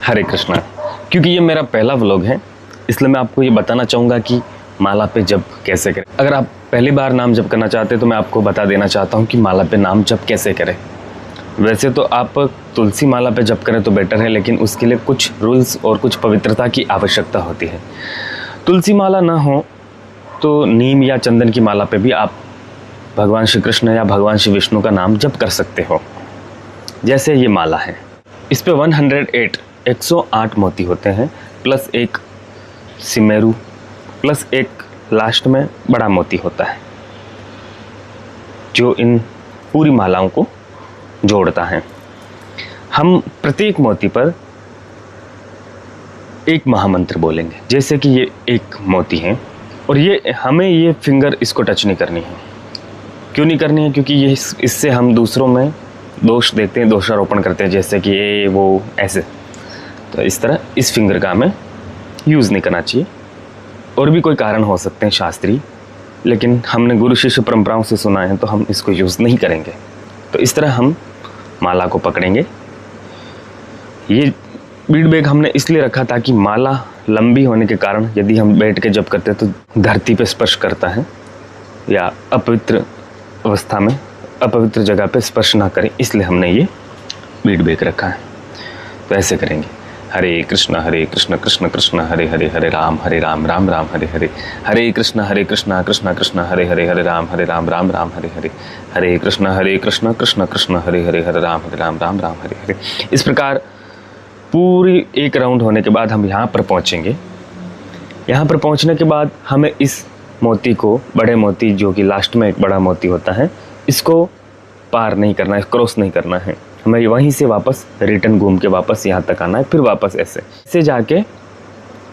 हरे कृष्णा। क्योंकि ये मेरा पहला व्लॉग है इसलिए मैं आपको ये बताना चाहूँगा कि माला पे जप कैसे करें। अगर आप पहली बार नाम जप करना चाहते हैं तो मैं आपको बता देना चाहता हूँ कि माला पे नाम जप कैसे करें। वैसे तो आप तुलसी माला पे जप करें तो बेटर है, लेकिन उसके लिए कुछ रूल्स और कुछ पवित्रता की आवश्यकता होती है। तुलसी माला ना हो तो नीम या चंदन की माला पे भी आप भगवान श्री कृष्ण या भगवान श्री विष्णु का नाम जप कर सकते हो। जैसे ये माला है, इस पे 108 मोती होते हैं, प्लस एक सिमेरू, प्लस एक लास्ट में बड़ा मोती होता है जो इन पूरी मालाओं को जोड़ता है। हम प्रत्येक मोती पर एक महामंत्र बोलेंगे। जैसे कि ये एक मोती है और ये हमें ये फिंगर इसको टच नहीं करनी है। क्यों नहीं करनी है? क्योंकि ये इससे हम दूसरों में दोष देखते हैं, दोषारोपण करते हैं, जैसे कि ये वो ऐसे। तो इस तरह इस फिंगर का हमें यूज़ नहीं करना चाहिए। और भी कोई कारण हो सकते हैं शास्त्रीय, लेकिन हमने गुरु शिष्य परंपराओं से सुना है तो हम इसको यूज़ नहीं करेंगे। तो इस तरह हम माला को पकड़ेंगे। ये बीड बैग हमने इसलिए रखा ताकि माला लंबी होने के कारण यदि हम बैठ के जप करते हैं तो धरती पे स्पर्श करता है या अपवित्र अवस्था में अपवित्र जगह पे स्पर्श ना करें, इसलिए हमने ये बीड बैग रखा है। तो ऐसे करेंगे, हरे कृष्ण कृष्ण कृष्ण हरे हरे, हरे राम राम राम हरे हरे, हरे कृष्ण कृष्ण कृष्ण हरे हरे, हरे राम राम राम हरे हरे, हरे कृष्ण कृष्ण कृष्ण हरे हरे, हरे राम राम राम हरे हरे। इस प्रकार पूरी एक राउंड होने के बाद हम यहाँ पर पहुँचेंगे। यहाँ पर पहुँचने के बाद हमें इस मोती को, बड़े मोती जो कि लास्ट में एक बड़ा मोती होता है, इसको पार नहीं करना है, क्रॉस नहीं करना है। हमें वहीं से वापस रिटर्न घूम के वापस यहाँ तक आना है, फिर वापस ऐसे जाके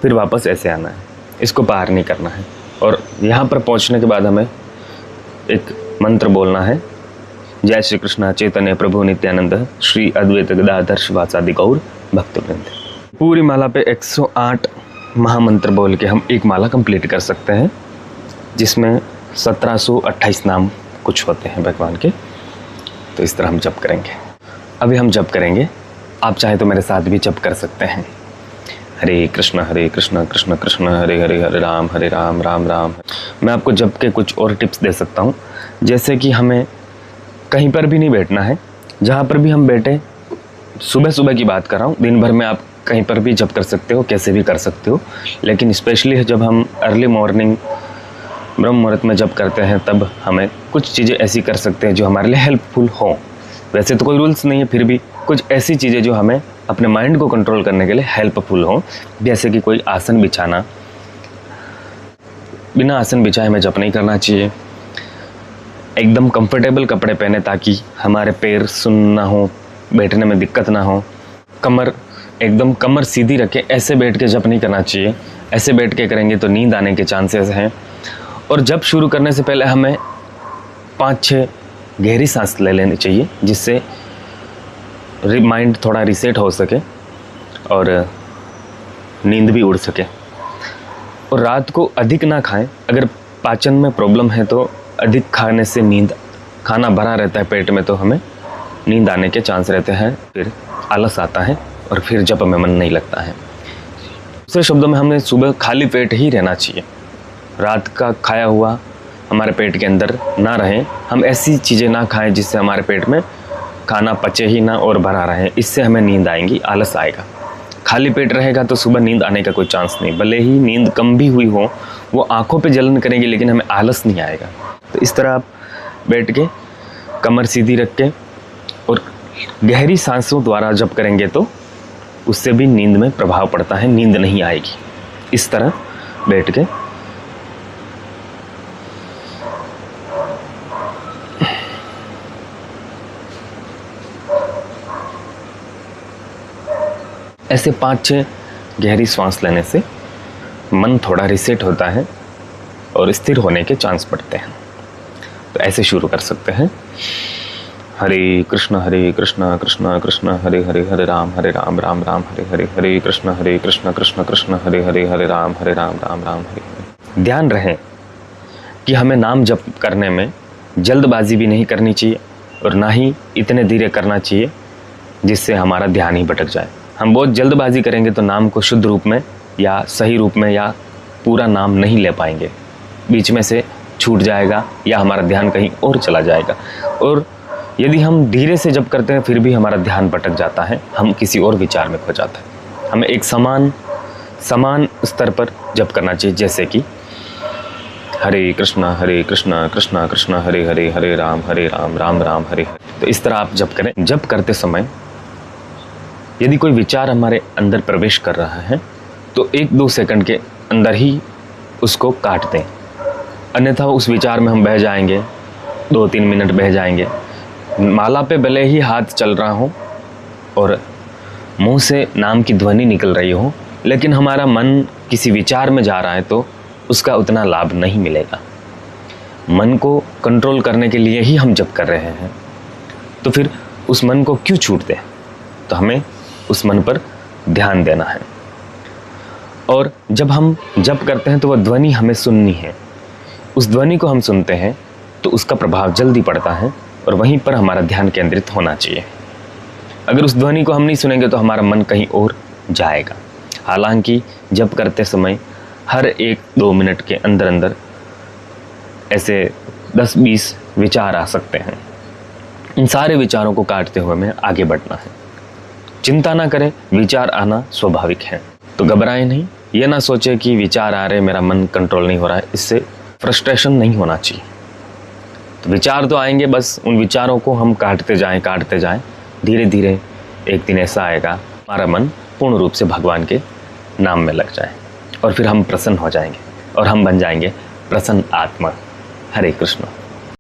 फिर वापस ऐसे आना है। इसको पार नहीं करना है। और यहाँ पर पहुँचने के बाद हमें एक मंत्र बोलना है, जय श्री कृष्ण चैतन्य प्रभु नित्यानंद श्री अद्वैत गदाधर शिवासादि गौर भक्तवृंद। पूरी माला पे 108 महामंत्र बोल के हम एक माला कंप्लीट कर सकते हैं, जिसमें 1728 नाम कुछ होते हैं भगवान के। तो इस तरह हम जप करेंगे। अभी हम जप करेंगे, आप चाहे तो मेरे साथ भी जप कर सकते हैं। हरे कृष्ण कृष्ण कृष्ण हरे हरे, हरे राम राम राम। मैं आपको जप के कुछ और टिप्स दे सकता हूँ। जैसे कि हमें कहीं पर भी नहीं बैठना है। जहाँ पर भी हम बैठे, सुबह की बात कर रहा हूँ, दिन भर में आप कहीं पर भी जप कर सकते हो, कैसे भी कर सकते हो, लेकिन स्पेशली जब हम अर्ली मॉर्निंग ब्रह्म मुहूर्त में जप करते हैं तब हमें कुछ चीज़ें ऐसी कर सकते हैं जो हमारे लिए हेल्पफुल हो। वैसे तो कोई रूल्स नहीं है, फिर भी कुछ ऐसी चीज़ें जो हमें अपने माइंड को कंट्रोल करने के लिए हेल्पफुल हो। जैसे कि कोई आसन बिछाना, बिना आसन बिछाए हमें जप नहीं करना चाहिए। एकदम कंफर्टेबल कपड़े पहने ताकि हमारे पैर सुन्न ना हो, बैठने में दिक्कत ना हो। एकदम कमर सीधी रखें, ऐसे बैठ के जप नहीं करना चाहिए। ऐसे बैठ के करेंगे तो नींद आने के चांसेस हैं। और जब शुरू करने से पहले हमें 5-6 गहरी सांस ले लेनी चाहिए, जिससे माइंड थोड़ा रिसेट हो सके और नींद भी उड़ सके। और रात को अधिक ना खाएं। अगर पाचन में प्रॉब्लम है तो अधिक खाने से खाना भरा रहता है पेट में, तो हमें नींद आने के चांस रहते हैं, फिर आलस आता है और फिर जप में मन नहीं लगता है। दूसरे शब्दों में हमें सुबह खाली पेट ही रहना चाहिए। रात का खाया हुआ हमारे पेट के अंदर ना रहे। हम ऐसी चीज़ें ना खाएं जिससे हमारे पेट में खाना पचे ही ना और भरा रहे। इससे हमें नींद आएगी, आलस आएगा। खाली पेट रहेगा तो सुबह नींद आने का कोई चांस नहीं। भले ही नींद कम भी हुई हो, वो आँखों पे जलन करेगी, लेकिन हमें आलस नहीं आएगा। तो इस तरह आप बैठ के कमर सीधी रख के और गहरी सांसों द्वारा जप करेंगे तो उससे भी नींद में प्रभाव पड़ता है, नींद नहीं आएगी। इस तरह बैठ के ऐसे 5-6 गहरी सांस लेने से मन थोड़ा रिसेट होता है और स्थिर होने के चांस बढ़ते हैं। तो ऐसे शुरू कर सकते हैं। हरे कृष्ण कृष्ण कृष्ण हरे हरे, हरे राम राम राम हरे हरे, हरे कृष्ण कृष्ण कृष्ण हरे हरे, हरे राम राम राम हरे हरे। ध्यान रहे कि हमें नाम जप करने में जल्दबाजी भी नहीं करनी चाहिए और ना ही इतने धीरे करना चाहिए जिससे हमारा ध्यान ही भटक जाए। हम बहुत जल्दबाजी करेंगे तो नाम को शुद्ध रूप में या सही रूप में या पूरा नाम नहीं ले पाएंगे, बीच में से छूट जाएगा या हमारा ध्यान कहीं और चला जाएगा। और यदि हम धीरे से जप करते हैं फिर भी हमारा ध्यान भटक जाता है, हम किसी और विचार में खो जाते हैं। हमें एक समान स्तर पर जप करना चाहिए, जैसे कि हरे कृष्णा कृष्णा कृष्णा हरे हरे, हरे राम राम राम हरे हरे। तो इस तरह आप जप करें। जप करते समय यदि कोई विचार हमारे अंदर प्रवेश कर रहा है तो 1-2 सेकंड के अंदर ही उसको काट दें, अन्यथा उस विचार में हम बह जाएंगे, 2-3 मिनट बह जाएंगे। माला पे भले ही हाथ चल रहा हो और मुंह से नाम की ध्वनि निकल रही हो, लेकिन हमारा मन किसी विचार में जा रहा है तो उसका उतना लाभ नहीं मिलेगा। मन को कंट्रोल करने के लिए ही हम जप कर रहे हैं, तो फिर उस मन को क्यों छूट दें? तो हमें उस मन पर ध्यान देना है। और जब हम जप करते हैं तो वह ध्वनि हमें सुननी है। उस ध्वनि को हम सुनते हैं तो उसका प्रभाव जल्दी पड़ता है और वहीं पर हमारा ध्यान केंद्रित होना चाहिए। अगर उस ध्वनि को हम नहीं सुनेंगे तो हमारा मन कहीं और जाएगा। हालांकि जप करते समय हर 1-2 मिनट के अंदर अंदर ऐसे 10-20 विचार आ सकते हैं। इन सारे विचारों को काटते हुए हमें आगे बढ़ना है। चिंता ना करें, विचार आना स्वाभाविक है, तो घबराएं नहीं। ये ना सोचे कि विचार आ रहे, मेरा मन कंट्रोल नहीं हो रहा है, इससे फ्रस्ट्रेशन नहीं होना चाहिए। तो विचार तो आएंगे, बस उन विचारों को हम काटते जाएं। धीरे धीरे एक दिन ऐसा आएगा हमारा मन पूर्ण रूप से भगवान के नाम में लग जाए और फिर हम प्रसन्न हो जाएंगे और हम बन जाएंगे प्रसन्न आत्मा। हरे कृष्ण।